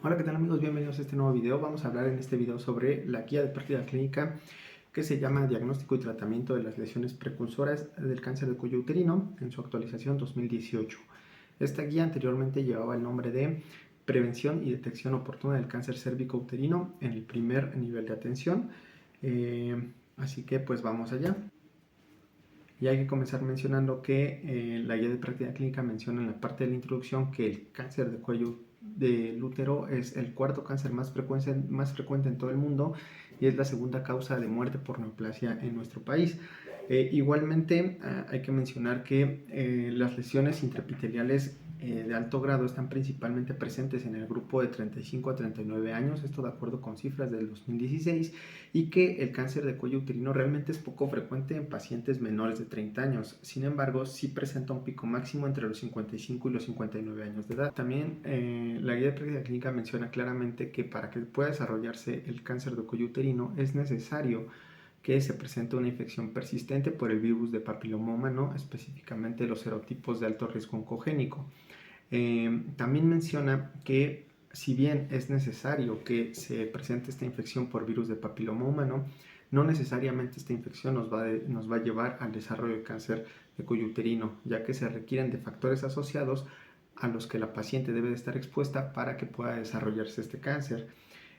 Hola, ¿qué tal amigos? Bienvenidos a este nuevo video. Vamos a hablar en este video sobre la guía de práctica clínica que se llama Diagnóstico y Tratamiento de las lesiones precursoras del cáncer de cuello uterino en su actualización 2018. Esta guía anteriormente llevaba el nombre de Prevención y Detección Oportuna del Cáncer Cérvico-Uterino en el primer nivel de atención. Así que pues vamos allá. Y hay que comenzar mencionando que la guía de práctica clínica menciona en la parte de la introducción que el cáncer de cuello del útero es el cuarto cáncer más frecuente en todo el mundo y es la segunda causa de muerte por neoplasia en nuestro país. Igualmente hay que mencionar que las lesiones intraepiteliales de alto grado están principalmente presentes en el grupo de 35 a 39 años, esto de acuerdo con cifras del 2016, y que el cáncer de cuello uterino realmente es poco frecuente en pacientes menores de 30 años. Sin embargo, sí presenta un pico máximo entre los 55 y los 59 años de edad. También la guía de práctica clínica menciona claramente que para que pueda desarrollarse el cáncer de cuello uterino es necesario que se presente una infección persistente por el virus de papiloma humano, específicamente los serotipos de alto riesgo oncogénico. También menciona que si bien es necesario que se presente esta infección por virus de papiloma humano, no necesariamente esta infección nos va a llevar al desarrollo de cáncer de cuello uterino, ya que se requieren de factores asociados a los que la paciente debe de estar expuesta para que pueda desarrollarse este cáncer.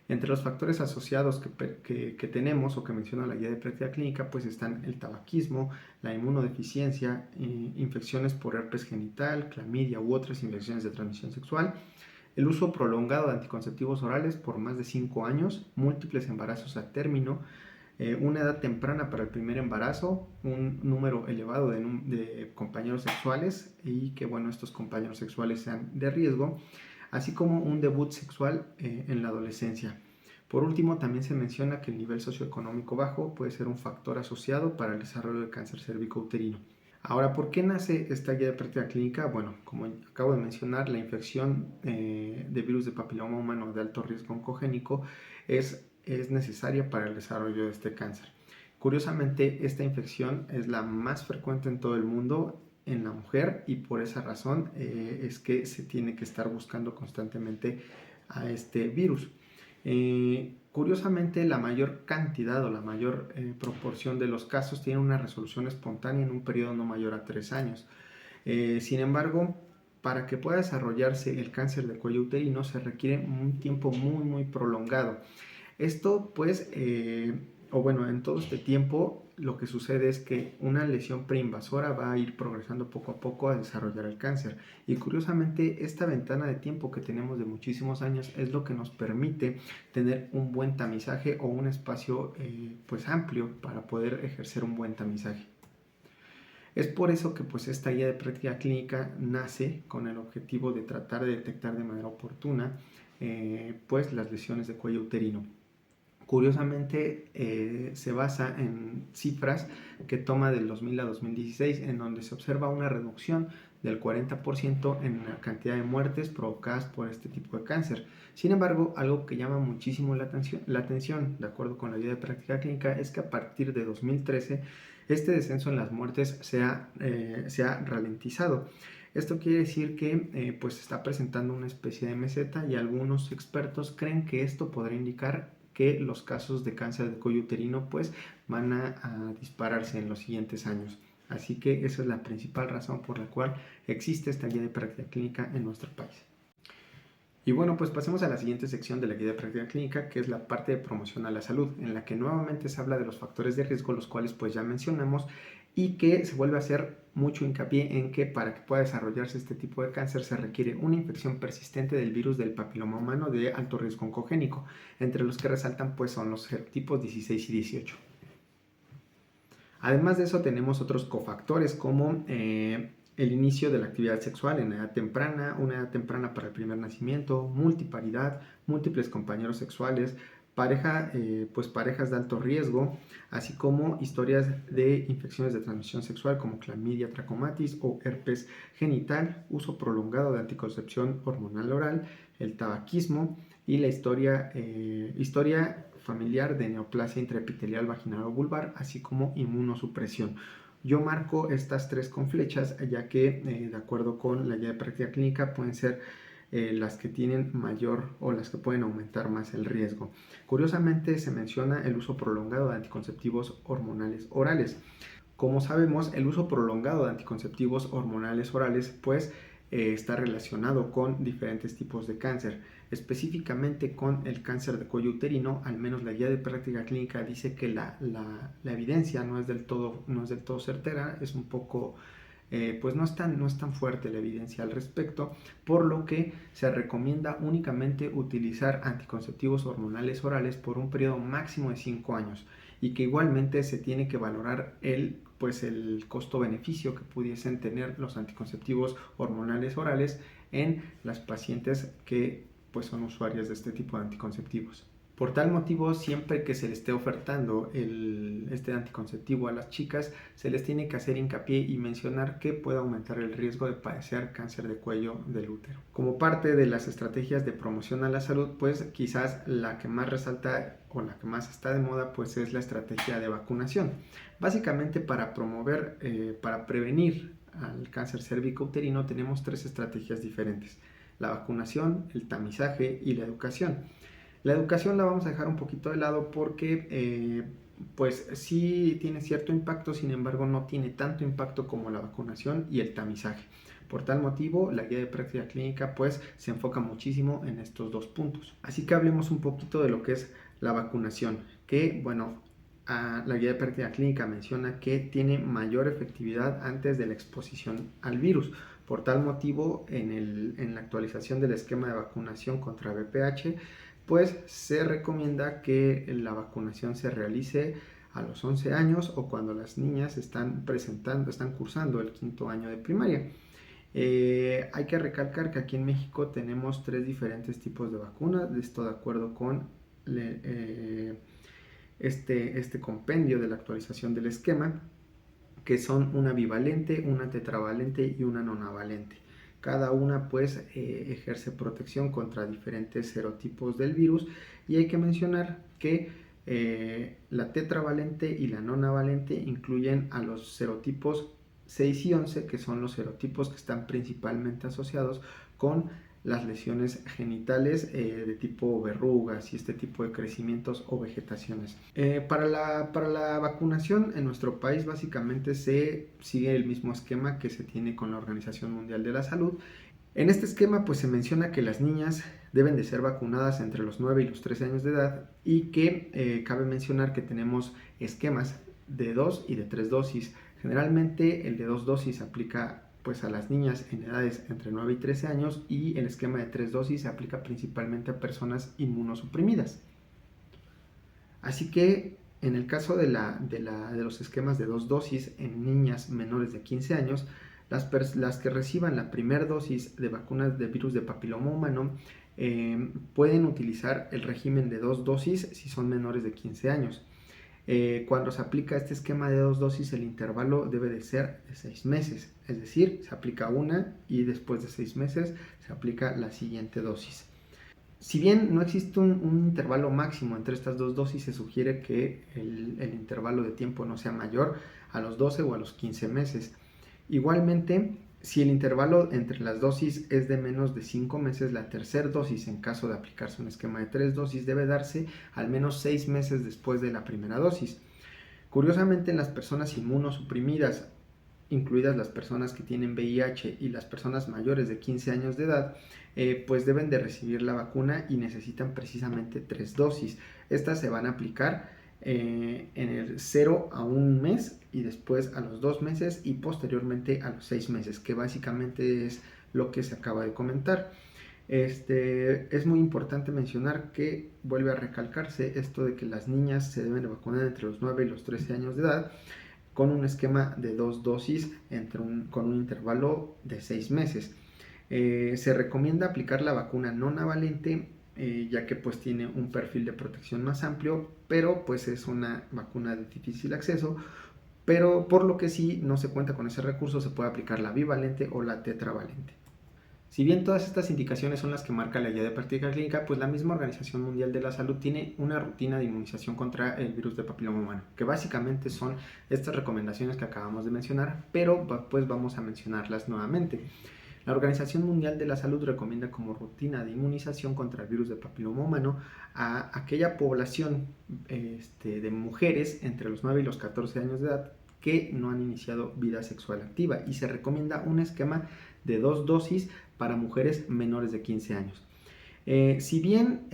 Entre los factores asociados que tenemos o que menciona la guía de práctica clínica, pues están el tabaquismo, la inmunodeficiencia, infecciones por herpes genital, clamidia u otras infecciones de transmisión sexual, el uso prolongado de anticonceptivos orales por más de 5 años, múltiples embarazos a término, una edad temprana para el primer embarazo, un número elevado de compañeros sexuales y que bueno, estos compañeros sexuales sean de riesgo, así como un debut sexual en la adolescencia. Por último, también se menciona que el nivel socioeconómico bajo puede ser un factor asociado para el desarrollo del cáncer cérvico-uterino. Ahora, ¿por qué nace esta guía de práctica clínica? Bueno, como acabo de mencionar, la infección de virus de papiloma humano de alto riesgo oncogénico es necesaria para el desarrollo de este cáncer. Curiosamente, esta infección es la más frecuente en todo el mundo en la mujer y por esa razón es que se tiene que estar buscando constantemente a este virus. Curiosamente, la mayor cantidad o la mayor proporción de los casos tiene una resolución espontánea en un periodo no mayor a 3 años. Sin embargo, para que pueda desarrollarse el cáncer de cuello uterino se requiere un tiempo muy prolongado. Esto pues, o bueno, en todo este tiempo lo que sucede es que una lesión preinvasora va a ir progresando poco a poco a desarrollar el cáncer. Y curiosamente esta ventana de tiempo que tenemos de muchísimos años es lo que nos permite tener un buen tamizaje o un espacio pues amplio para poder ejercer un buen tamizaje. Es por eso que pues esta guía de práctica clínica nace con el objetivo de tratar de detectar de manera oportuna pues las lesiones de cuello uterino. Curiosamente se basa en cifras que toma del 2000 a 2016 en donde se observa una reducción del 40% en la cantidad de muertes provocadas por este tipo de cáncer. Sin embargo, algo que llama muchísimo la atención, de acuerdo con la guía de práctica clínica, es que a partir de 2013 este descenso en las muertes se ha ralentizado. Esto quiere decir que pues se está presentando una especie de meseta y algunos expertos creen que esto podría indicar que los casos de cáncer de cuello uterino pues van a dispararse en los siguientes años. Así que esa es la principal razón por la cual existe esta guía de práctica clínica en nuestro país. Y bueno, pues pasemos a la siguiente sección de la guía de práctica clínica, que es la parte de promoción a la salud, en la que nuevamente se habla de los factores de riesgo, los cuales pues ya mencionamos, y que se vuelve a hacer mucho hincapié en que para que pueda desarrollarse este tipo de cáncer se requiere una infección persistente del virus del papiloma humano de alto riesgo oncogénico, entre los que resaltan pues son los serotipos 16 y 18. Además de eso tenemos otros cofactores como el inicio de la actividad sexual en edad temprana, una edad temprana para el primer nacimiento, multiparidad, múltiples compañeros sexuales, parejas de alto riesgo, así como historias de infecciones de transmisión sexual como clamidia trachomatis o herpes genital, uso prolongado de anticoncepción hormonal oral, el tabaquismo y la historia familiar de neoplasia intraepitelial vaginal o vulvar, así como inmunosupresión. Yo marco estas tres con flechas ya que de acuerdo con la guía de práctica clínica pueden ser las que tienen mayor o las que pueden aumentar más el riesgo. Curiosamente se menciona el uso prolongado de anticonceptivos hormonales orales. Como sabemos, el uso prolongado de anticonceptivos hormonales orales pues está relacionado con diferentes tipos de cáncer, específicamente con el cáncer de cuello uterino. Al menos la guía de práctica clínica dice que la evidencia no es del todo certera, es un poco pues no es tan fuerte la evidencia al respecto, por lo que se recomienda únicamente utilizar anticonceptivos hormonales orales por un periodo máximo de 5 años, y que igualmente se tiene que valorar el costo-beneficio que pudiesen tener los anticonceptivos hormonales orales en las pacientes que pues son usuarias de este tipo de anticonceptivos. Por tal motivo, siempre que se le esté ofertando este anticonceptivo a las chicas, se les tiene que hacer hincapié y mencionar que puede aumentar el riesgo de padecer cáncer de cuello del útero. Como parte de las estrategias de promoción a la salud, pues quizás la que más resalta o la que más está de moda pues es la estrategia de vacunación. Básicamente para para prevenir al cáncer cervicouterino tenemos 3 estrategias diferentes: la vacunación, el tamizaje y la educación. La educación la vamos a dejar un poquito de lado porque pues sí tiene cierto impacto, sin embargo no tiene tanto impacto como la vacunación y el tamizaje. Por tal motivo, la guía de práctica clínica pues se enfoca muchísimo en estos 2 puntos. Así que hablemos un poquito de lo que es la vacunación, que bueno, la guía de práctica clínica menciona que tiene mayor efectividad antes de la exposición al virus. Por tal motivo, en la actualización del esquema de vacunación contra VPH, pues se recomienda que la vacunación se realice a los 11 años o cuando las niñas están cursando el 5.º año de primaria. Hay que recalcar que aquí en México tenemos 3 diferentes tipos de vacunas, esto de acuerdo con este compendio de la actualización del esquema, que son una bivalente, una tetravalente y una nonavalente. Cada una pues ejerce protección contra diferentes serotipos del virus, y hay que mencionar que la tetravalente y la nonavalente incluyen a los serotipos 6 y 11, que son los serotipos que están principalmente asociados con las lesiones genitales de tipo verrugas y este tipo de crecimientos o vegetaciones. Para la vacunación en nuestro país básicamente se sigue el mismo esquema que se tiene con la Organización Mundial de la Salud. En este esquema pues se menciona que las niñas deben de ser vacunadas entre los 9 y los 13 años de edad, y que cabe mencionar que tenemos esquemas de 2 y de 3 dosis. Generalmente el de 2 dosis se aplica pues a las niñas en edades entre 9 y 13 años, y el esquema de 3 dosis se aplica principalmente a personas inmunosuprimidas. Así que en el caso de los esquemas de 2 dosis en niñas menores de 15 años, las que reciban la primera dosis de vacunas de virus de papiloma humano pueden utilizar el régimen de 2 dosis si son menores de 15 años. Cuando se aplica este esquema de 2 dosis, el intervalo debe de ser de 6 meses, es decir, se aplica una y después de 6 meses se aplica la siguiente dosis. Si bien no existe un intervalo máximo entre estas 2 dosis, se sugiere que el intervalo de tiempo no sea mayor a los 12 o a los 15 meses. Igualmente, si el intervalo entre las dosis es de menos de 5 meses, la tercera dosis, en caso de aplicarse un esquema de 3 dosis, debe darse al menos 6 meses después de la primera dosis. Curiosamente, en las personas inmunosuprimidas, incluidas las personas que tienen VIH y las personas mayores de 15 años de edad, pues deben de recibir la vacuna y necesitan precisamente 3 dosis. Estas se van a aplicar en el 0 a 1 mes, y después a los 2 meses y posteriormente a los 6 meses, que básicamente es lo que se acaba de comentar. Es muy importante mencionar que vuelve a recalcarse esto de que las niñas se deben de vacunar entre los 9 y los 13 años de edad, con un esquema de 2 dosis con un intervalo de 6 meses. Se recomienda aplicar la vacuna nonavalente, ya que pues tiene un perfil de protección más amplio, pero pues es una vacuna de difícil acceso, pero por lo que sí no se cuenta con ese recurso, se puede aplicar la bivalente o la tetravalente. Si bien todas estas indicaciones son las que marca la guía de práctica clínica, pues la misma Organización Mundial de la Salud tiene una rutina de inmunización contra el virus de papiloma humano, que básicamente son estas recomendaciones que acabamos de mencionar, pero pues vamos a mencionarlas nuevamente. La Organización Mundial de la Salud recomienda como rutina de inmunización contra el virus de papiloma humano a aquella población de mujeres entre los 9 y los 14 años de edad que no han iniciado vida sexual activa, y se recomienda un esquema de 2 dosis para mujeres menores de 15 años. Si bien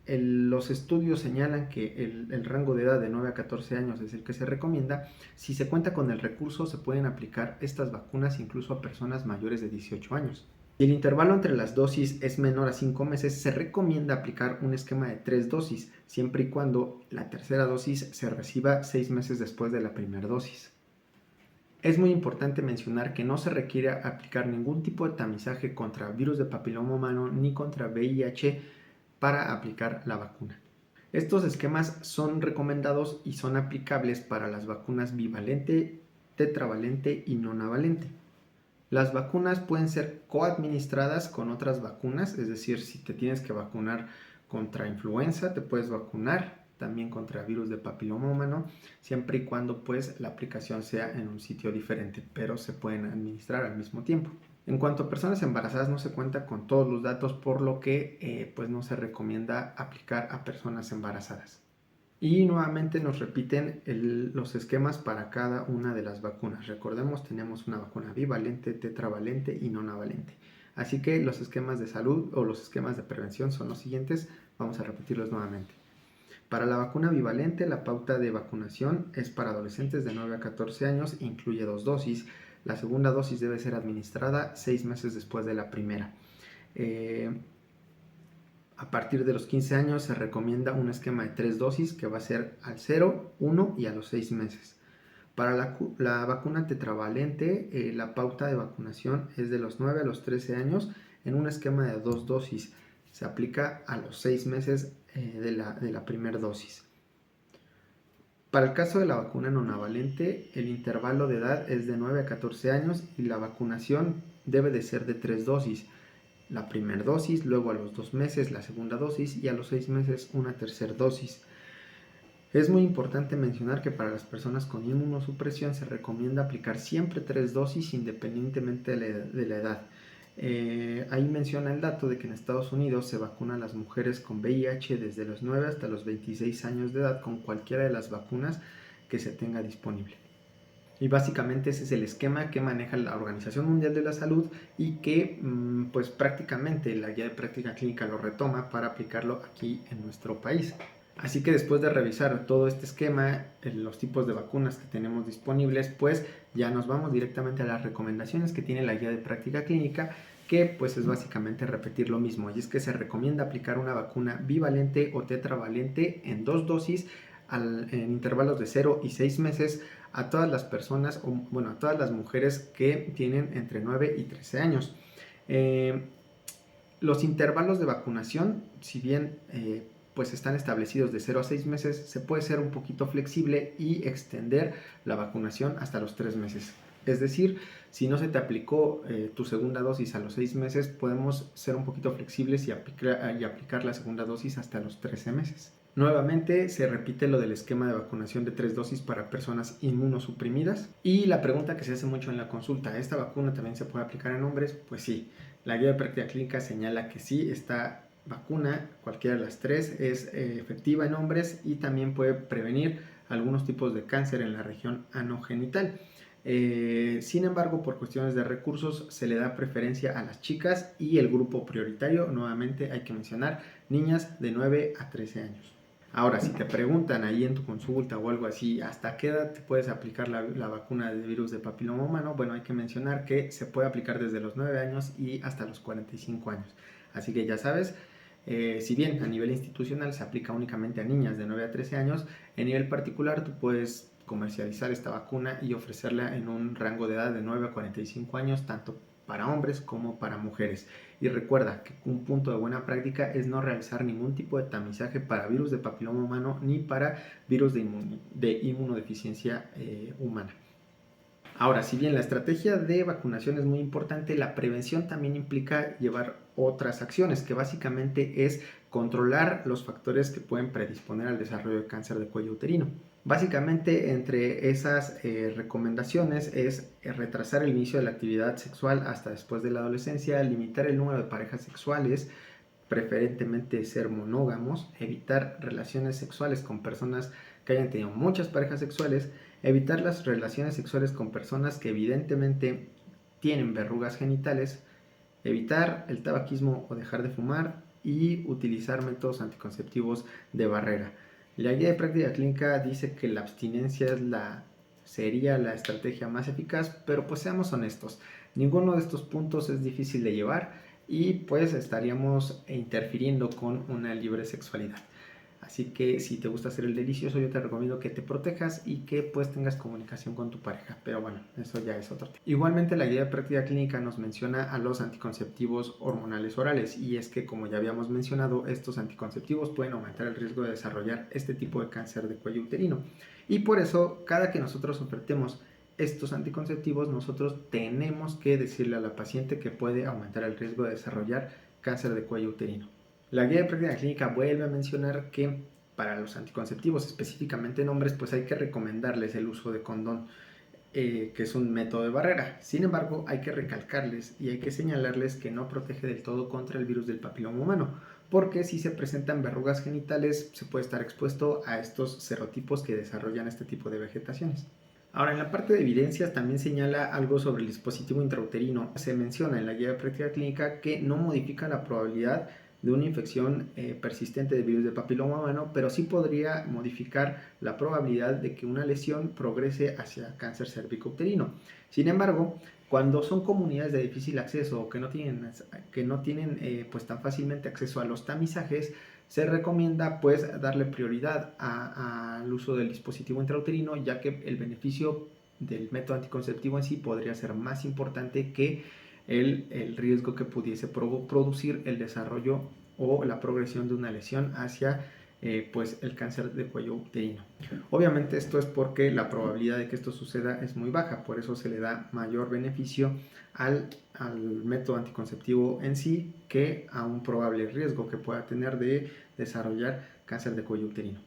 los estudios señalan que el rango de edad de 9 a 14 años es el que se recomienda, si se cuenta con el recurso se pueden aplicar estas vacunas incluso a personas mayores de 18 años. Si el intervalo entre las dosis es menor a 5 meses, se recomienda aplicar un esquema de 3 dosis, siempre y cuando la tercera dosis se reciba 6 meses después de la primera dosis. Es muy importante mencionar que no se requiere aplicar ningún tipo de tamizaje contra virus de papiloma humano ni contra VIH para aplicar la vacuna. Estos esquemas son recomendados y son aplicables para las vacunas bivalente, tetravalente y nonavalente. Las vacunas pueden ser coadministradas con otras vacunas, es decir, si te tienes que vacunar contra influenza, te puedes vacunar también contra virus de papiloma humano, siempre y cuando pues la aplicación sea en un sitio diferente, pero se pueden administrar al mismo tiempo. En cuanto a personas embarazadas, no se cuenta con todos los datos, por lo que pues no se recomienda aplicar a personas embarazadas. Y nuevamente nos repiten los esquemas para cada una de las vacunas. Recordemos, tenemos una vacuna bivalente, tetravalente y nonavalente. Así que los esquemas de salud o los esquemas de prevención son los siguientes. Vamos a repetirlos nuevamente. Para la vacuna bivalente, la pauta de vacunación es para adolescentes de 9 a 14 años e incluye 2 dosis. La segunda dosis debe ser administrada 6 meses después de la primera. A partir de los 15 años se recomienda un esquema de 3 dosis que va a ser al 0, 1 y a los 6 meses. Para la vacuna tetravalente, la pauta de vacunación es de los 9 a los 13 años en un esquema de 2 dosis. Se aplica a los 6 meses de la primera dosis. Para el caso de la vacuna nonavalente, el intervalo de edad es de 9 a 14 años y la vacunación debe de ser de 3 dosis. La primera dosis, luego a los 2 meses la segunda dosis y a los 6 meses una tercera dosis. Es muy importante mencionar que para las personas con inmunosupresión se recomienda aplicar siempre 3 dosis independientemente de la edad. Ahí menciona el dato de que en Estados Unidos se vacunan a las mujeres con VIH desde los 9 hasta los 26 años de edad con cualquiera de las vacunas que se tenga disponible. Y básicamente ese es el esquema que maneja la Organización Mundial de la Salud y que pues prácticamente la guía de práctica clínica lo retoma para aplicarlo aquí en nuestro país. Así que después de revisar todo este esquema, los tipos de vacunas que tenemos disponibles, pues ya nos vamos directamente a las recomendaciones que tiene la guía de práctica clínica, que pues es básicamente repetir lo mismo, y es que se recomienda aplicar una vacuna bivalente o tetravalente en 2 dosis en intervalos de 0 y 6 meses a todas las personas, a todas las mujeres que tienen entre 9 y 13 años. Los intervalos de vacunación, si bien pues están establecidos de 0 a 6 meses, se puede ser un poquito flexible y extender la vacunación hasta los 3 meses. Es decir, si no se te aplicó tu segunda dosis a los 6 meses, podemos ser un poquito flexibles y aplicar la segunda dosis hasta los 13 meses. Nuevamente se repite lo del esquema de vacunación de 3 dosis para personas inmunosuprimidas. Y la pregunta que se hace mucho en la consulta, ¿esta vacuna también se puede aplicar en hombres? Pues sí, la guía de práctica clínica señala que sí, esta vacuna, cualquiera de las tres, es efectiva en hombres y también puede prevenir algunos tipos de cáncer en la región anogenital. Sin embargo, por cuestiones de recursos se le da preferencia a las chicas y el grupo prioritario, nuevamente hay que mencionar, niñas de 9 a 13 años. Ahora, si te preguntan ahí en tu consulta o algo así, ¿hasta qué edad te puedes aplicar la vacuna de virus de papiloma humano? Bueno, hay que mencionar que se puede aplicar desde los 9 años y hasta los 45 años. Así que ya sabes, si bien a nivel institucional se aplica únicamente a niñas de 9 a 13 años, en nivel particular tú puedes comercializar esta vacuna y ofrecerla en un rango de edad de 9 a 45 años, tanto para hombres como para mujeres. Y recuerda que un punto de buena práctica es no realizar ningún tipo de tamizaje para virus de papiloma humano ni para virus de inmunodeficiencia humana. Ahora, si bien la estrategia de vacunación es muy importante, la prevención también implica llevar otras acciones, que básicamente es controlar los factores que pueden predisponer al desarrollo de cáncer de cuello uterino. Básicamente, entre esas recomendaciones es retrasar el inicio de la actividad sexual hasta después de la adolescencia, limitar el número de parejas sexuales, preferentemente ser monógamos, evitar relaciones sexuales con personas que hayan tenido muchas parejas sexuales, evitar las relaciones sexuales con personas que evidentemente tienen verrugas genitales, evitar el tabaquismo o dejar de fumar y utilizar métodos anticonceptivos de barrera. La guía de práctica clínica dice que la abstinencia sería la estrategia más eficaz, pero pues seamos honestos, ninguno de estos puntos es difícil de llevar y pues estaríamos interfiriendo con una libre sexualidad. Así que si te gusta hacer el delicioso, yo te recomiendo que te protejas y que pues tengas comunicación con tu pareja. Pero bueno, eso ya es otro tema. Igualmente la guía de práctica clínica nos menciona a los anticonceptivos hormonales orales, y es que, como ya habíamos mencionado, estos anticonceptivos pueden aumentar el riesgo de desarrollar este tipo de cáncer de cuello uterino. Y por eso, cada que nosotros ofertemos estos anticonceptivos, nosotros tenemos que decirle a la paciente que puede aumentar el riesgo de desarrollar cáncer de cuello uterino. La guía de práctica clínica vuelve a mencionar que para los anticonceptivos, específicamente en hombres, pues hay que recomendarles el uso de condón, que es un método de barrera. Sin embargo, hay que recalcarles y hay que señalarles que no protege del todo contra el virus del papiloma humano, porque si se presentan verrugas genitales, se puede estar expuesto a estos serotipos que desarrollan este tipo de vegetaciones. Ahora, en la parte de evidencias también señala algo sobre el dispositivo intrauterino. Se menciona en la guía de práctica clínica que no modifica la probabilidad de una infección persistente de virus del papiloma humano, pero sí podría modificar la probabilidad de que una lesión progrese hacia cáncer cervicouterino. Sin embargo, cuando son comunidades de difícil acceso o que no tienen pues tan fácilmente acceso a los tamizajes, se recomienda pues darle prioridad al uso del dispositivo intrauterino, ya que el beneficio del método anticonceptivo en sí podría ser más importante que el riesgo que pudiese producir el desarrollo o la progresión de una lesión hacia pues el cáncer de cuello uterino. Obviamente esto es porque la probabilidad de que esto suceda es muy baja, por eso se le da mayor beneficio al método anticonceptivo en sí que a un probable riesgo que pueda tener de desarrollar cáncer de cuello uterino.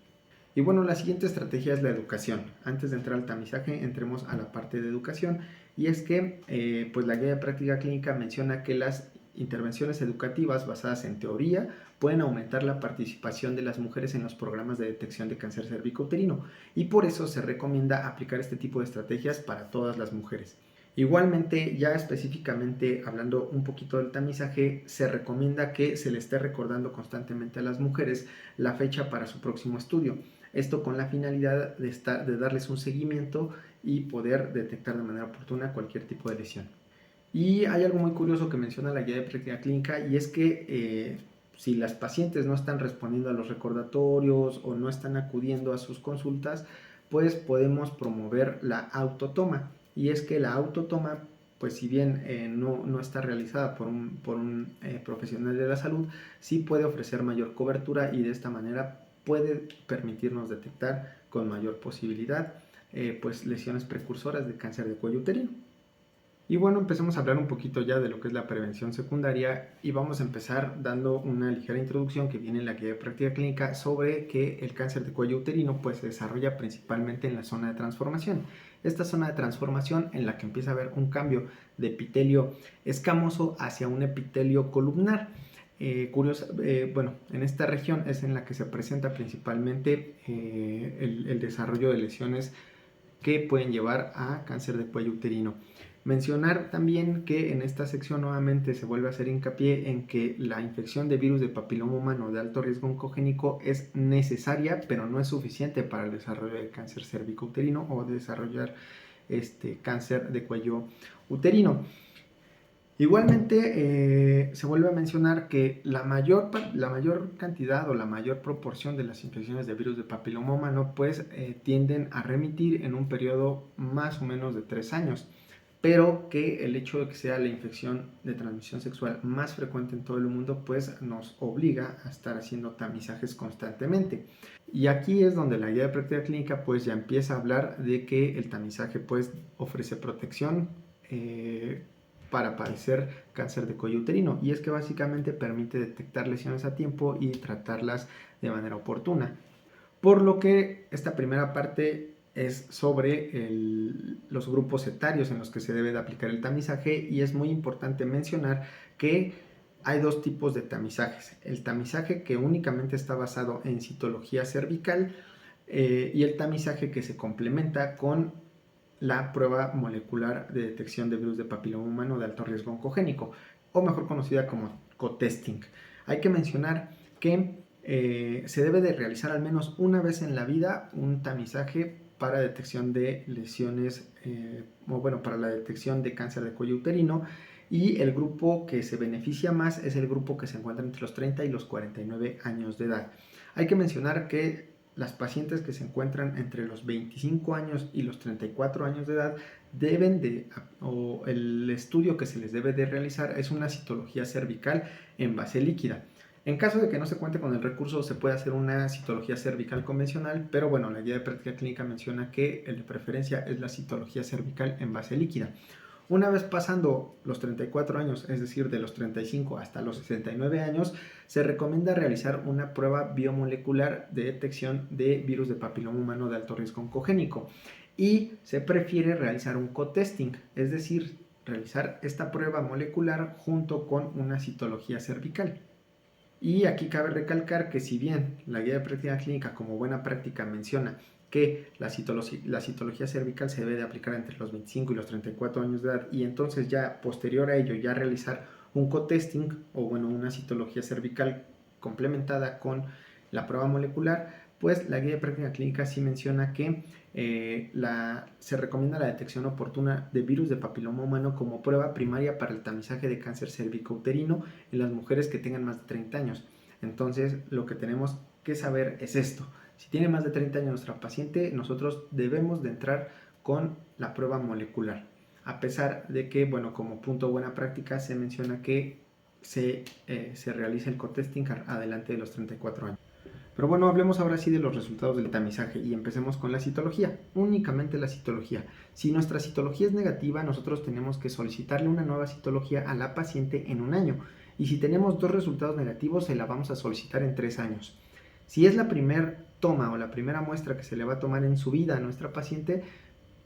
Y bueno, la siguiente estrategia es la educación. Antes de entrar al tamizaje, entremos a la parte de educación, y es que pues la guía de práctica clínica menciona que las intervenciones educativas basadas en teoría pueden aumentar la participación de las mujeres en los programas de detección de cáncer cervicouterino, y por eso se recomienda aplicar este tipo de estrategias para todas las mujeres. Igualmente, ya específicamente hablando un poquito del tamizaje, se recomienda que se le esté recordando constantemente a las mujeres la fecha para su próximo estudio. Esto con la finalidad de darles un seguimiento y poder detectar de manera oportuna cualquier tipo de lesión. Y hay algo muy curioso que menciona la guía de práctica clínica, y es que si las pacientes no están respondiendo a los recordatorios o no están acudiendo a sus consultas, pues podemos promover la autotoma. Y es que la autotoma, pues si bien no está realizada por un profesional de la salud, sí puede ofrecer mayor cobertura y de esta manera puede permitirnos detectar con mayor posibilidad pues lesiones precursoras de cáncer de cuello uterino. Y bueno, empecemos a hablar un poquito ya de lo que es la prevención secundaria, y vamos a empezar dando una ligera introducción que viene en la guía de práctica clínica sobre que el cáncer de cuello uterino pues se desarrolla principalmente en la zona de transformación. Esta zona de transformación en la que empieza a haber un cambio de epitelio escamoso hacia un epitelio columnar. Bueno, en esta región es en la que se presenta principalmente el desarrollo de lesiones que pueden llevar a cáncer de cuello uterino. Mencionar también que en esta sección nuevamente se vuelve a hacer hincapié en que la infección de virus de papiloma humano de alto riesgo oncogénico es necesaria, pero no es suficiente para el desarrollo de cáncer cervicouterino o de desarrollar cáncer de cuello uterino. Igualmente, se vuelve a mencionar que la mayor cantidad o la mayor proporción de las infecciones de virus de papiloma humano pues tienden a remitir en un periodo más o menos de 3 años, pero que el hecho de que sea la infección de transmisión sexual más frecuente en todo el mundo pues nos obliga a estar haciendo tamizajes constantemente. Y aquí es donde la guía de práctica clínica pues ya empieza a hablar de que el tamizaje pues ofrece protección para padecer cáncer de cuello uterino, y es que básicamente permite detectar lesiones a tiempo y tratarlas de manera oportuna. por lo que esta primera parte es sobre los grupos etarios en los que se debe de aplicar el tamizaje, y es muy importante mencionar que hay dos tipos de tamizajes: el tamizaje que únicamente está basado en citología cervical y el tamizaje que se complementa con la prueba molecular de detección de virus de papiloma humano de alto riesgo oncogénico, o mejor conocida como co-testing. Hay que mencionar que se debe de realizar al menos una vez en la vida un tamizaje para detección de lesiones, para la detección de cáncer de cuello uterino, y el grupo que se beneficia más es el grupo que se encuentra entre los 30 y los 49 años de edad. Hay que mencionar que las pacientes que se encuentran entre los 25 años y los 34 años de edad el estudio que se les debe de realizar es una citología cervical en base líquida. En caso de que no se cuente con el recurso, se puede hacer una citología cervical convencional, pero bueno, la guía de práctica clínica menciona que el de preferencia es la citología cervical en base líquida. Una vez pasando los 34 años, es decir, de los 35 hasta los 69 años, se recomienda realizar una prueba biomolecular de detección de virus de papiloma humano de alto riesgo oncogénico, y se prefiere realizar un co-testing, es decir, realizar esta prueba molecular junto con una citología cervical. Y aquí cabe recalcar que si bien la guía de práctica clínica como buena práctica menciona que la citología cervical se debe de aplicar entre los 25 y los 34 años de edad, y entonces ya posterior a ello ya realizar un co-testing o una citología cervical complementada con la prueba molecular, pues la guía de práctica clínica sí menciona que se recomienda la detección oportuna de virus de papiloma humano como prueba primaria para el tamizaje de cáncer cervicouterino en las mujeres que tengan más de 30 años. Entonces, lo que tenemos que saber es esto: si tiene más de 30 años nuestra paciente, nosotros debemos de entrar con la prueba molecular, a pesar de que, como punto buena práctica se menciona que se realiza el co-testing adelante de los 34 años. Pero bueno, hablemos ahora sí de los resultados del tamizaje y empecemos con la citología, únicamente la citología. Si nuestra citología es negativa, nosotros tenemos que solicitarle una nueva citología a la paciente en un año, y si tenemos dos resultados negativos, se la vamos a solicitar en 3 años. Si es la primera toma o la primera muestra que se le va a tomar en su vida a nuestra paciente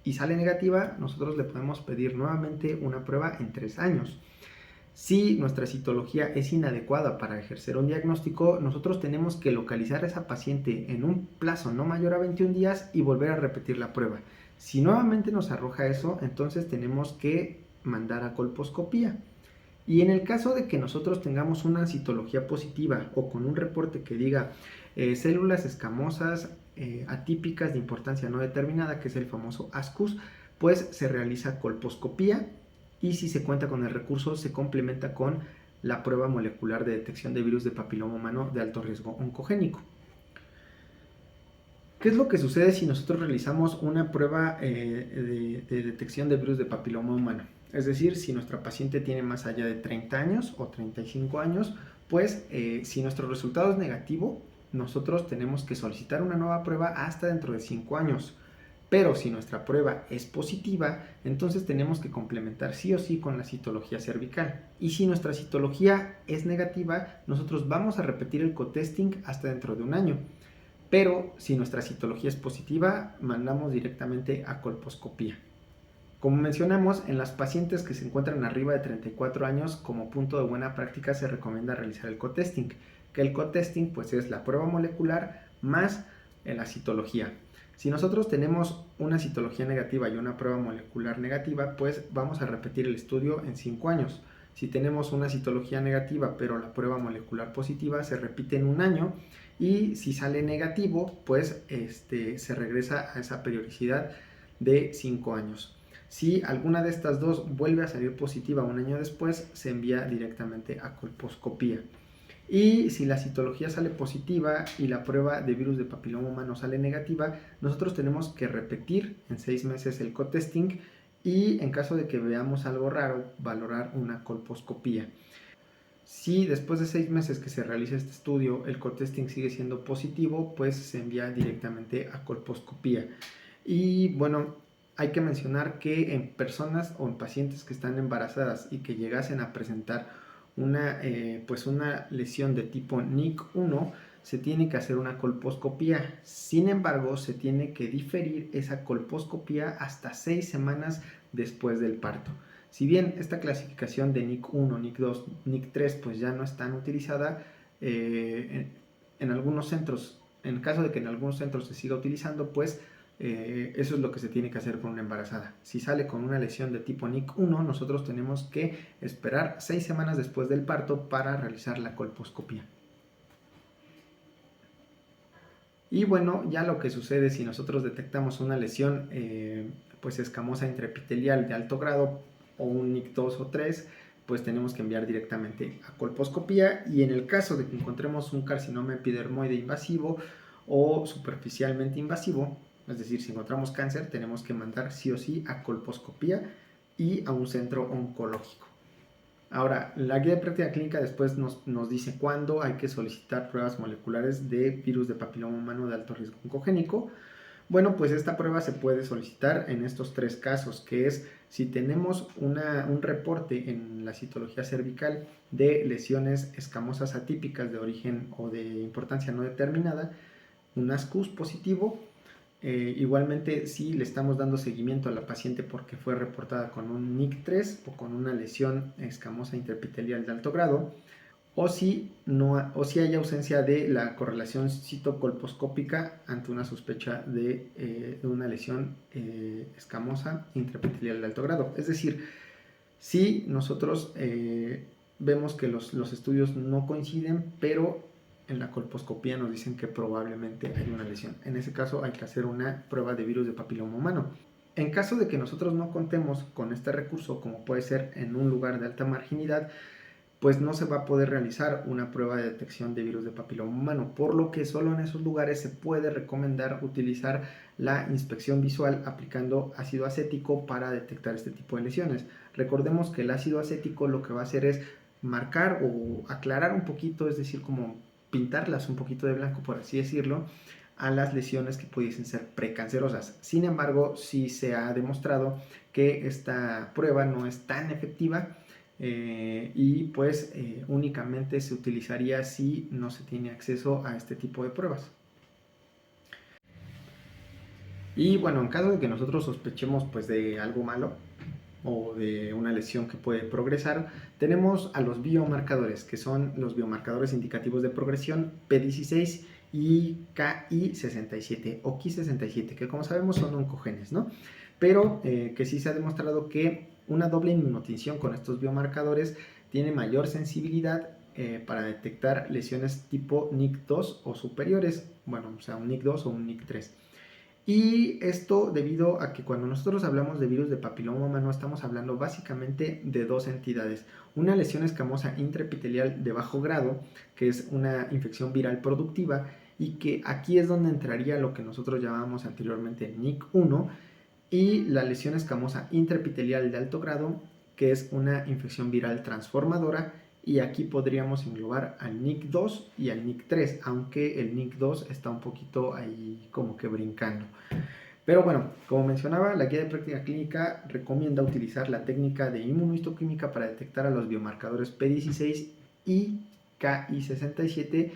y sale negativa, nosotros le podemos pedir nuevamente una prueba en 3 años. Si nuestra citología es inadecuada para ejercer un diagnóstico, nosotros tenemos que localizar a esa paciente en un plazo no mayor a 21 días y volver a repetir la prueba. Si nuevamente nos arroja eso, entonces tenemos que mandar a colposcopía. Y en el caso de que nosotros tengamos una citología positiva o con un reporte que diga células escamosas atípicas de importancia no determinada, que es el famoso ASCUS, pues se realiza colposcopía, y si se cuenta con el recurso se complementa con la prueba molecular de detección de virus de papiloma humano de alto riesgo oncogénico. ¿Qué es lo que sucede si nosotros realizamos una prueba de detección de virus de papiloma humano? Es decir, si nuestra paciente tiene más allá de 30 años o 35 años, pues si nuestro resultado es negativo, nosotros tenemos que solicitar una nueva prueba hasta dentro de 5 años. Pero si nuestra prueba es positiva, entonces tenemos que complementar sí o sí con la citología cervical. Y si nuestra citología es negativa, nosotros vamos a repetir el co-testing hasta dentro de un año. Pero si nuestra citología es positiva, mandamos directamente a colposcopía. Como mencionamos, en las pacientes que se encuentran arriba de 34 años, como punto de buena práctica se recomienda realizar el co-testing, que el co-testing pues es la prueba molecular más la citología. Si nosotros tenemos una citología negativa y una prueba molecular negativa, pues vamos a repetir el estudio en 5 años. Si tenemos una citología negativa pero la prueba molecular positiva, se repite en un año, y si sale negativo, pues se regresa a esa periodicidad de 5 años. Si alguna de estas dos vuelve a salir positiva un año después, se envía directamente a colposcopía. Y si la citología sale positiva y la prueba de virus de papiloma humano sale negativa, nosotros tenemos que repetir en 6 meses el co-testing, y en caso de que veamos algo raro, valorar una colposcopía. Si después de 6 meses que se realiza este estudio el co-testing sigue siendo positivo, pues se envía directamente a colposcopía. Y bueno, hay que mencionar que en personas o en pacientes que están embarazadas y que llegasen a presentar pues una lesión de tipo NIC1, se tiene que hacer una colposcopía. Sin embargo, se tiene que diferir esa colposcopía hasta 6 semanas después del parto. Si bien esta clasificación de NIC1, NIC2, NIC3 pues ya no es tan utilizada, en algunos centros, en caso de que en algunos centros se siga utilizando, pues eso es lo que se tiene que hacer con una embarazada. Si sale con una lesión de tipo NIC1, nosotros tenemos que esperar 6 semanas después del parto para realizar la colposcopía. Y bueno, ya lo que sucede si nosotros detectamos una lesión pues escamosa intraepitelial de alto grado o un NIC2 o 3, pues tenemos que enviar directamente a colposcopía, y en el caso de que encontremos un carcinoma epidermoide invasivo o superficialmente invasivo, es decir, si encontramos cáncer, tenemos que mandar sí o sí a colposcopía y a un centro oncológico. Ahora, la guía de práctica clínica después nos dice cuándo hay que solicitar pruebas moleculares de virus de papiloma humano de alto riesgo oncogénico. Bueno, pues esta prueba se puede solicitar en estos 3 casos, que es si tenemos un reporte en la citología cervical de lesiones escamosas atípicas de origen o de importancia no determinada, un ASCUS positivo. Igualmente, si le estamos dando seguimiento a la paciente porque fue reportada con un NIC3 o con una lesión escamosa intraepitelial de alto grado, o si hay ausencia de la correlación citocolposcópica ante una sospecha de una lesión escamosa intraepitelial de alto grado. Es decir, si nosotros vemos que los estudios no coinciden, pero en la colposcopía nos dicen que probablemente hay una lesión. En ese caso hay que hacer una prueba de virus de papiloma humano. En caso de que nosotros no contemos con este recurso, como puede ser en un lugar de alta marginidad, pues no se va a poder realizar una prueba de detección de virus de papiloma humano, por lo que solo en esos lugares se puede recomendar utilizar la inspección visual aplicando ácido acético para detectar este tipo de lesiones. Recordemos que el ácido acético lo que va a hacer es marcar o aclarar un poquito, es decir, como pintarlas un poquito de blanco, por así decirlo, a las lesiones que pudiesen ser precancerosas. Sin embargo, sí se ha demostrado que esta prueba no es tan efectiva y pues únicamente se utilizaría si no se tiene acceso a este tipo de pruebas. Y bueno, en caso de que nosotros sospechemos pues de algo malo o de una lesión que puede progresar, tenemos a los biomarcadores, que son los biomarcadores indicativos de progresión P16 y Ki67 o Ki67, que como sabemos son oncogenes, ¿no? Pero que sí se ha demostrado que una doble inmunotinción con estos biomarcadores tiene mayor sensibilidad para detectar lesiones tipo NIC2 o superiores, bueno, o sea, un NIC2 o un NIC3. Y esto debido a que cuando nosotros hablamos de virus de papiloma humano estamos hablando básicamente de 2 entidades. Una lesión escamosa intraepitelial de bajo grado, que es una infección viral productiva, y que aquí es donde entraría lo que nosotros llamábamos anteriormente NIC1, y la lesión escamosa intraepitelial de alto grado, que es una infección viral transformadora, y aquí podríamos englobar al NIC2 y al NIC3, aunque el NIC2 está un poquito ahí como que brincando. Pero bueno, como mencionaba, la guía de práctica clínica recomienda utilizar la técnica de inmunohistoquímica para detectar a los biomarcadores P16 y Ki67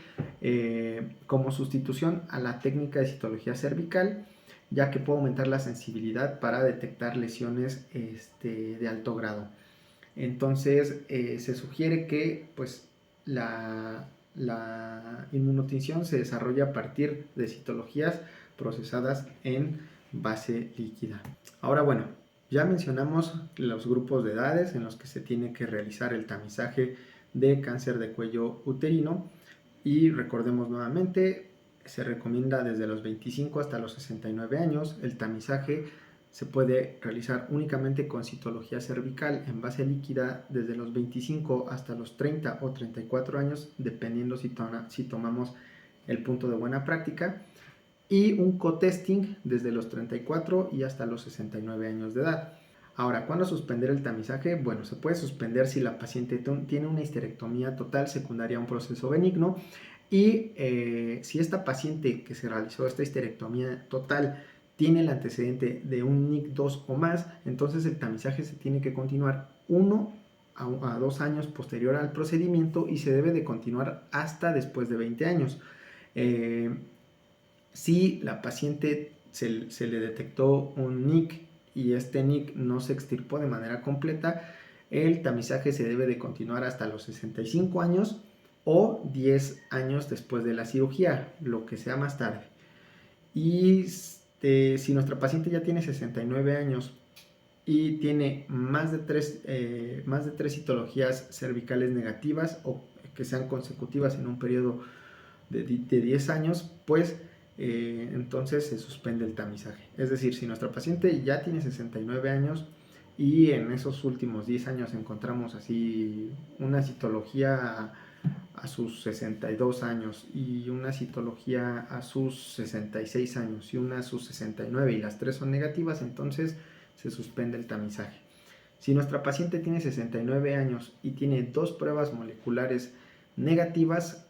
como sustitución a la técnica de citología cervical, ya que puede aumentar la sensibilidad para detectar lesiones de alto grado. Entonces se sugiere que pues la inmunotinción se desarrolla a partir de citologías procesadas en base líquida. Ahora bueno, ya mencionamos los grupos de edades en los que se tiene que realizar el tamizaje de cáncer de cuello uterino, y recordemos nuevamente, se recomienda desde los 25 hasta los 69 años. El tamizaje se puede realizar únicamente con citología cervical en base líquida desde los 25 hasta los 30 o 34 años, dependiendo si tomamos el punto de buena práctica, y un co-testing desde los 34 y hasta los 69 años de edad. Ahora, ¿cuándo suspender el tamizaje? Bueno, se puede suspender si la paciente tiene una histerectomía total secundaria a un proceso benigno, y si esta paciente que se realizó esta histerectomía total tiene el antecedente de un NIC2 o más, entonces el tamizaje se tiene que continuar 1 a 2 años posterior al procedimiento y se debe de continuar hasta después de 20 años. Si la paciente se le detectó un NIC y este NIC no se extirpó de manera completa, el tamizaje se debe de continuar hasta los 65 años o 10 años después de la cirugía, lo que sea más tarde. Y si nuestra paciente ya tiene 69 años y tiene más de 3 citologías cervicales negativas o que sean consecutivas en un periodo de 10 años, pues entonces se suspende el tamizaje. Es decir, si nuestra paciente ya tiene 69 años y en esos últimos 10 años encontramos así una citología a sus 62 años y una citología a sus 66 años y una a sus 69 y las 3 son negativas, entonces se suspende el tamizaje. Si nuestra paciente tiene 69 años y tiene 2 pruebas moleculares negativas,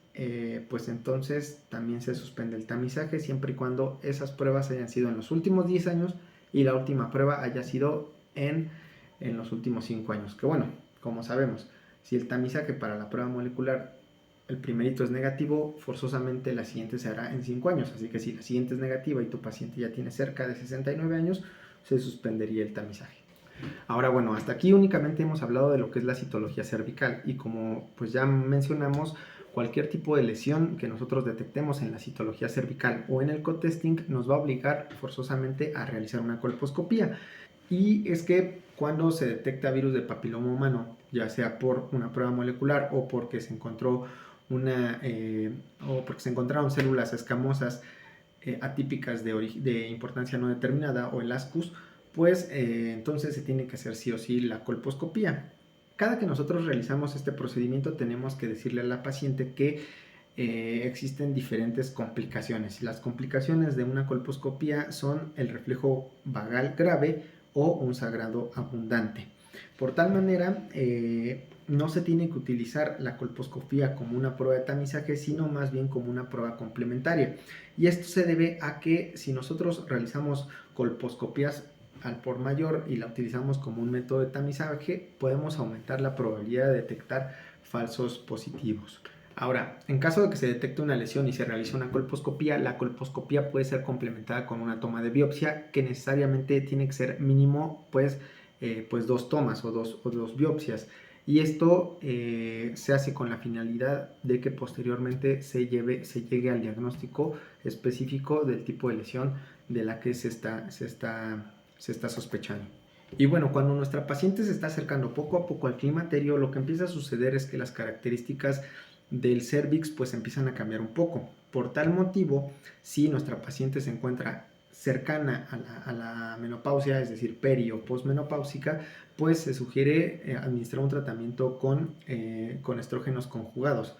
pues entonces también se suspende el tamizaje siempre y cuando esas pruebas hayan sido en los últimos 10 años y la última prueba haya sido en los últimos 5 años. Que bueno, como sabemos, si el tamizaje para la prueba molecular, el primerito es negativo, forzosamente la siguiente se hará en 5 años. Así que si la siguiente es negativa y tu paciente ya tiene cerca de 69 años, se suspendería el tamizaje. Ahora bueno, hasta aquí únicamente hemos hablado de lo que es la citología cervical y como pues ya mencionamos, cualquier tipo de lesión que nosotros detectemos en la citología cervical o en el co-testing nos va a obligar forzosamente a realizar una colposcopía. Y es que cuando se detecta virus de papiloma humano, ya sea por una prueba molecular o porque se encontró o porque se encontraron células escamosas atípicas de importancia no determinada o el ASCUS, pues entonces se tiene que hacer sí o sí la colposcopía. Cada que nosotros realizamos este procedimiento tenemos que decirle a la paciente que existen diferentes complicaciones y las complicaciones de una colposcopía son el reflejo vagal grave o un sangrado abundante. Por tal manera, no se tiene que utilizar la colposcopía como una prueba de tamizaje, sino más bien como una prueba complementaria. Y esto se debe a que si nosotros realizamos colposcopías al por mayor y la utilizamos como un método de tamizaje, podemos aumentar la probabilidad de detectar falsos positivos. Ahora, en caso de que se detecte una lesión y se realice una colposcopía, la colposcopía puede ser complementada con una toma de biopsia que necesariamente tiene que ser mínimo pues 2 tomas o dos biopsias. Y esto se hace con la finalidad de que posteriormente se llegue al diagnóstico específico del tipo de lesión de la que se está sospechando. Y bueno, cuando nuestra paciente se está acercando poco a poco al climaterio, lo que empieza a suceder es que las características del cervix pues empiezan a cambiar un poco. Por tal motivo, si nuestra paciente se encuentra cercana a la menopausia, es decir, peri o posmenopáusica, pues se sugiere administrar un tratamiento con estrógenos conjugados.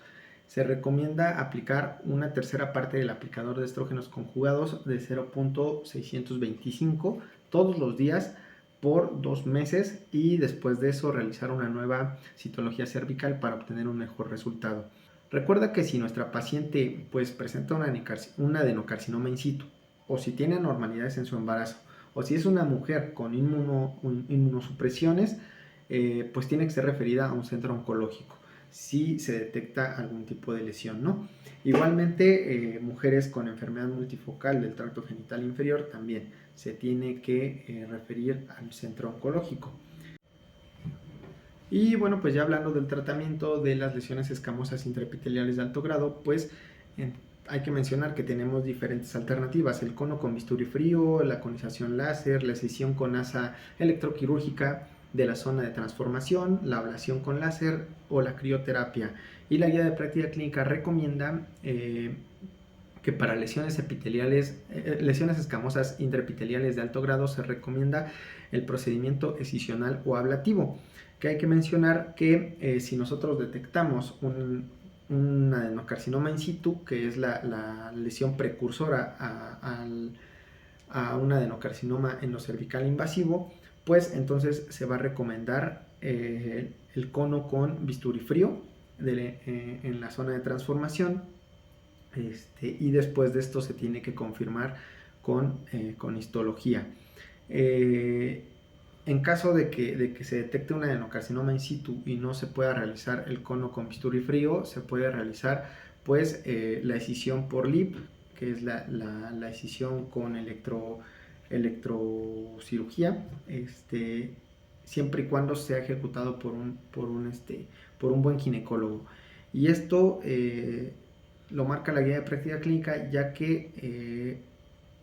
Se recomienda aplicar una tercera parte del aplicador de estrógenos conjugados de 0.625 todos los días por 2 meses y después de eso realizar una nueva citología cervical para obtener un mejor resultado. Recuerda que si nuestra paciente pues presenta un adenocarcinoma in situ o si tiene anormalidades en su embarazo o si es una mujer con inmunosupresiones, pues tiene que ser referida a un centro oncológico si se detecta algún tipo de lesión, ¿no? Igualmente, mujeres con enfermedad multifocal del tracto genital inferior también se tiene que referir al centro oncológico. Y bueno, pues ya hablando del tratamiento de las lesiones escamosas intraepiteliales de alto grado, pues hay que mencionar que tenemos diferentes alternativas: el cono con bisturí frío, la conización láser, la escisión con asa electroquirúrgica de la zona de transformación, la ablación con láser o la crioterapia. Y la guía de práctica clínica recomienda que para lesiones escamosas intraepiteliales de alto grado se recomienda el procedimiento escisional o ablativo. Que hay que mencionar que si nosotros detectamos un adenocarcinoma in situ, que es la lesión precursora a un adenocarcinoma endocervical invasivo, pues entonces se va a recomendar el cono con bisturí frío en la zona de transformación, y después de esto se tiene que confirmar con histología. En caso de que se detecte un adenocarcinoma in situ y no se pueda realizar el cono con bisturí frío, se puede realizar pues la escisión por LIP, que es la escisión con electrocirugía, siempre y cuando sea ejecutado por un buen ginecólogo. Y esto lo marca la guía de práctica clínica, ya que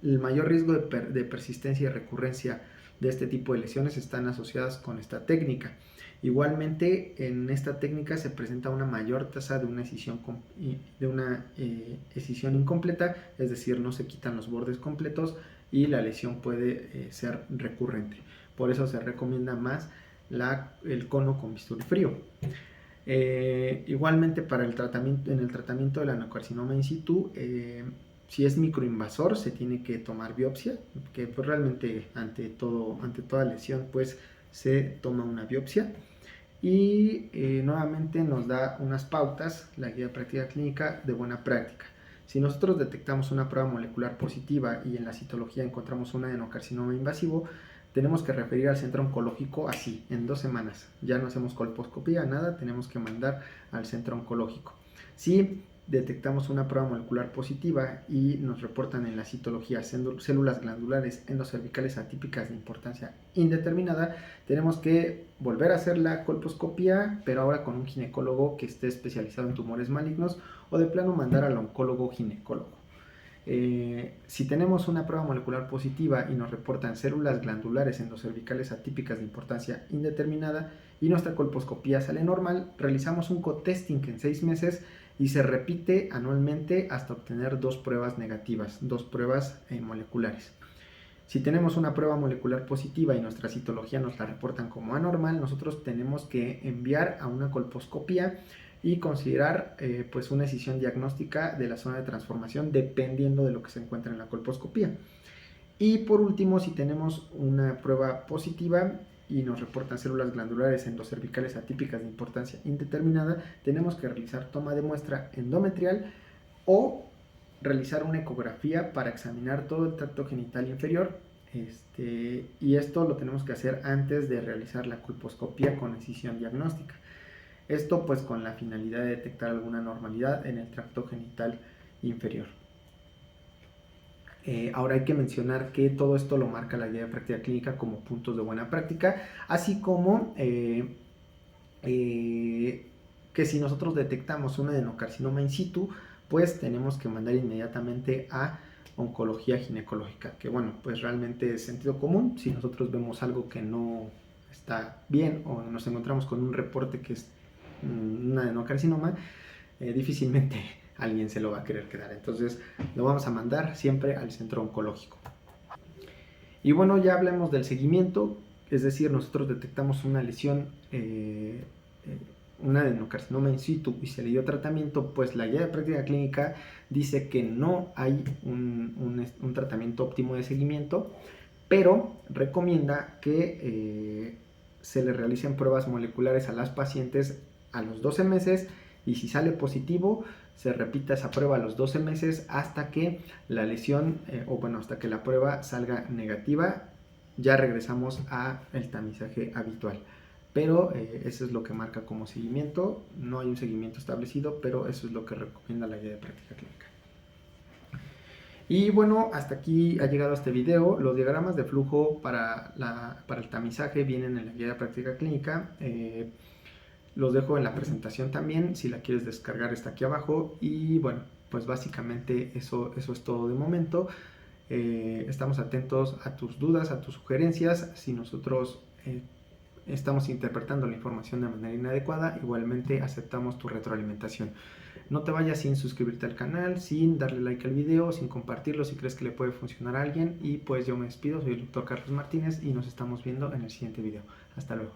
el mayor riesgo de persistencia y recurrencia de este tipo de lesiones están asociadas con esta técnica. Igualmente, en esta técnica se presenta una mayor tasa de una escisión incompleta, es decir, no se quitan los bordes completos y la lesión puede ser recurrente. Por eso se recomienda más el cono con bisturí frío. Igualmente, en el tratamiento del adenocarcinoma in situ, si es microinvasor, se tiene que tomar biopsia, que pues realmente ante toda lesión pues se toma una biopsia. Y nuevamente nos da unas pautas la guía de práctica clínica de buena práctica. Si nosotros detectamos una prueba molecular positiva y en la citología encontramos un adenocarcinoma invasivo, tenemos que referir al centro oncológico así, en 2 semanas. Ya no hacemos colposcopía, nada, tenemos que mandar al centro oncológico. Si detectamos una prueba molecular positiva y nos reportan en la citología células glandulares endocervicales atípicas de importancia indeterminada, tenemos que volver a hacer la colposcopía, pero ahora con un ginecólogo que esté especializado en tumores malignos, o de plano mandar al oncólogo ginecólogo. Si tenemos una prueba molecular positiva y nos reportan células glandulares endocervicales atípicas de importancia indeterminada y nuestra colposcopía sale normal, realizamos un co-testing en 6 meses y se repite anualmente hasta obtener 2 pruebas negativas, 2 pruebas moleculares. Si tenemos una prueba molecular positiva y nuestra citología nos la reportan como anormal, nosotros tenemos que enviar a una colposcopía y considerar pues una escisión diagnóstica de la zona de transformación dependiendo de lo que se encuentra en la colposcopía. Y por último, si tenemos una prueba positiva y nos reportan células glandulares endocervicales atípicas de importancia indeterminada, tenemos que realizar toma de muestra endometrial o realizar una ecografía para examinar todo el tracto genital inferior, y esto lo tenemos que hacer antes de realizar la colposcopía con escisión diagnóstica. Esto pues con la finalidad de detectar alguna anormalidad en el tracto genital inferior. Ahora hay que mencionar que todo esto lo marca la guía de práctica clínica como puntos de buena práctica, así como que si nosotros detectamos un adenocarcinoma in situ, pues tenemos que mandar inmediatamente a oncología ginecológica, que bueno, pues realmente es sentido común. Si nosotros vemos algo que no está bien o nos encontramos con un reporte que es un adenocarcinoma, difícilmente alguien se lo va a querer quedar. Entonces lo vamos a mandar siempre al centro oncológico. Y bueno, ya hablemos del seguimiento, es decir, nosotros detectamos una lesión, un adenocarcinoma in situ y se le dio tratamiento, pues la guía de práctica clínica dice que no hay un tratamiento óptimo de seguimiento, pero recomienda que se le realicen pruebas moleculares a las pacientes a los 12 meses y si sale positivo se repita esa prueba a los 12 meses hasta que la lesión hasta que la prueba salga negativa. Ya regresamos al tamizaje habitual, pero eso es lo que marca como seguimiento. No hay un seguimiento establecido, pero eso es lo que recomienda la guía de práctica clínica. Y bueno, hasta aquí ha llegado este video. Los diagramas de flujo para el tamizaje vienen en la guía de práctica clínica. Los dejo en la presentación también, si la quieres descargar está aquí abajo. Y bueno, pues básicamente eso es todo de momento. Estamos atentos a tus dudas, a tus sugerencias. Si nosotros estamos interpretando la información de manera inadecuada, igualmente aceptamos tu retroalimentación. No te vayas sin suscribirte al canal, sin darle like al video, sin compartirlo si crees que le puede funcionar a alguien. Y pues yo me despido, soy el Dr. Carlos Martínez y nos estamos viendo en el siguiente video. Hasta luego.